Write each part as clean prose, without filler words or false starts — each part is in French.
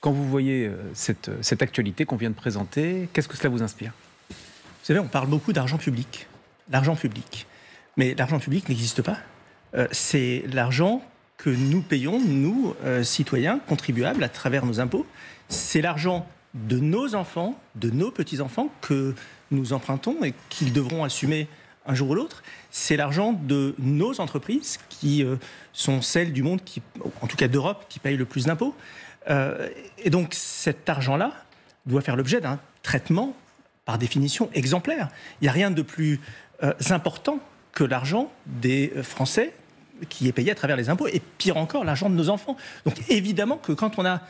Quand vous voyez cette actualité qu'on vient de présenter, qu'est-ce que cela vous inspire ? Vous savez, on parle beaucoup d'argent public. L'argent public. Mais l'argent public n'existe pas. C'est l'argent que nous payons, nous, citoyens, contribuables, à travers nos impôts. C'est l'argent de nos enfants, de nos petits-enfants, que nous empruntons et qu'ils devront assumer un jour ou l'autre. C'est l'argent de nos entreprises, qui sont celles du monde, en tout cas d'Europe, qui payent le plus d'impôts. Et donc cet argent-là doit faire l'objet d'un traitement, par définition, exemplaire. Il n'y a rien de plus important que l'argent des Français qui est payé à travers les impôts, et pire encore, l'argent de nos enfants. Donc évidemment que quand on a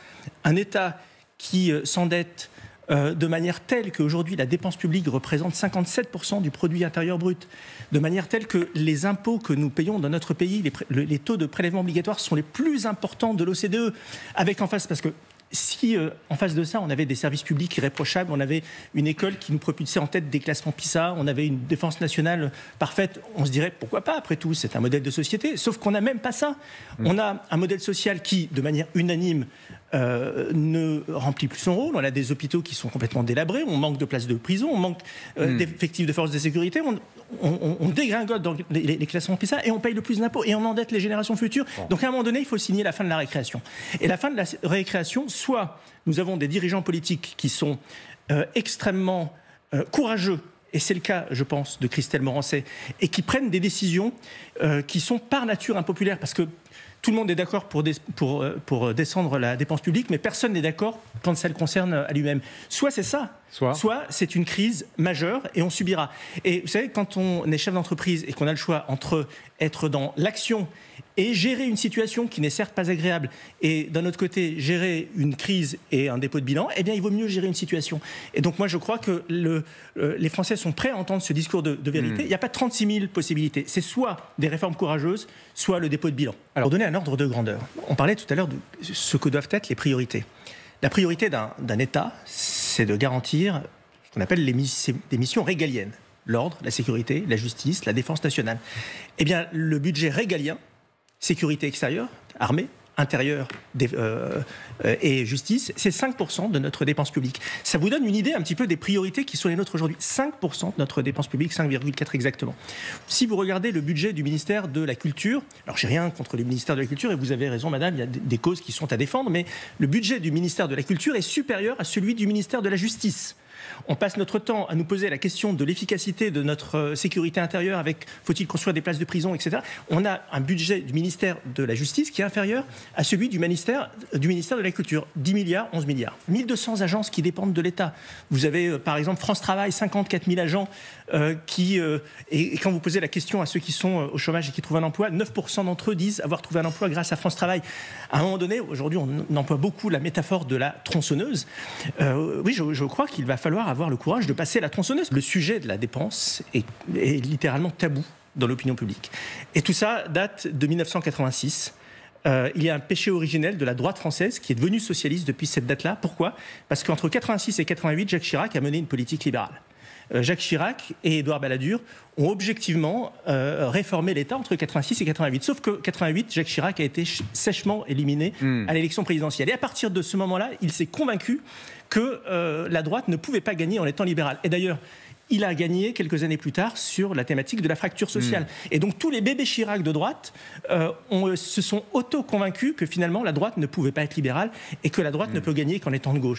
un État qui s'endette de manière telle qu'aujourd'hui la dépense publique représente 57% du produit intérieur brut, de manière telle que les impôts que nous payons dans notre pays, les taux de prélèvement obligatoire sont les plus importants de l'OCDE, avec en face, parce que si en face de ça on avait des services publics irréprochables, on avait une école qui nous propulsait en tête des classements PISA, on avait une défense nationale parfaite, on se dirait pourquoi pas, après tout, c'est un modèle de société. Sauf qu'on n'a même pas ça. On a un modèle social qui, de manière unanime, ne remplit plus son rôle. On a des hôpitaux qui sont complètement délabrés, on manque de places de prison, on manque d'effectifs de forces de sécurité, on dégringole dans les classements PISA et on paye le plus d'impôts et on endette les générations futures. Donc à un moment donné, il faut signer la fin de la récréation. Et la fin de la récréation, soit nous avons des dirigeants politiques qui sont extrêmement courageux, et c'est le cas, je pense, de Christelle Morançais, et qui prennent des décisions qui sont par nature impopulaires, parce que tout le monde est d'accord pour descendre la dépense publique, mais personne n'est d'accord quand ça le concerne à lui-même. Soit c'est ça, soit c'est une crise majeure et on subira. Et vous savez, quand on est chef d'entreprise et qu'on a le choix entre être dans l'action et gérer une situation qui n'est certes pas agréable, et d'un autre côté, gérer une crise et un dépôt de bilan, eh bien, il vaut mieux gérer une situation. Et donc, moi, je crois que les Français sont prêts à entendre ce discours de vérité. Il n'y a pas 36 000 possibilités. C'est soit des réformes courageuses, soit le dépôt de bilan. Alors, pour donner un ordre de grandeur, on parlait tout à l'heure de ce que doivent être les priorités. La priorité d'un État, c'est de garantir ce qu'on appelle des missions régaliennes. L'ordre, la sécurité, la justice, la défense nationale. Eh bien, le budget régalien, sécurité extérieure, armée, intérieure et justice, c'est 5% de notre dépense publique. Ça vous donne une idée un petit peu des priorités qui sont les nôtres aujourd'hui. 5% de notre dépense publique, 5,4 exactement. Si vous regardez le budget du ministère de la Culture, alors j'ai rien contre le ministère de la Culture, et vous avez raison madame, il y a des causes qui sont à défendre, mais le budget du ministère de la Culture est supérieur à celui du ministère de la Justice. On passe notre temps à nous poser la question de l'efficacité de notre sécurité intérieure avec faut-il construire des places de prison, etc. On a un budget du ministère de la Justice qui est inférieur à celui du ministère de la Culture. 10 milliards, 11 milliards. 1200 agences qui dépendent de l'État. Vous avez par exemple France Travail, 54 000 agents et quand vous posez la question à ceux qui sont au chômage et qui trouvent un emploi, 9% d'entre eux disent avoir trouvé un emploi grâce à France Travail. À un moment donné, aujourd'hui on emploie beaucoup la métaphore de la tronçonneuse. Oui, je crois qu'il va falloir avoir le courage de passer la tronçonneuse. Le sujet de la dépense est littéralement tabou dans l'opinion publique. Et tout ça date de 1986. Il y a un péché originel de la droite française qui est devenue socialiste depuis cette date-là. Pourquoi ? Parce qu'entre 86 et 88, Jacques Chirac a mené une politique libérale. Jacques Chirac et Édouard Balladur ont objectivement réformé l'État entre 86 et 88. Sauf que 88, Jacques Chirac a été sèchement éliminé à l'élection présidentielle. Et à partir de ce moment-là, il s'est convaincu que la droite ne pouvait pas gagner en étant libérale. Et d'ailleurs, il a gagné quelques années plus tard sur la thématique de la fracture sociale. Et donc tous les bébés Chirac de droite se sont auto-convaincus que finalement la droite ne pouvait pas être libérale et que la droite ne peut gagner qu'en étant de gauche.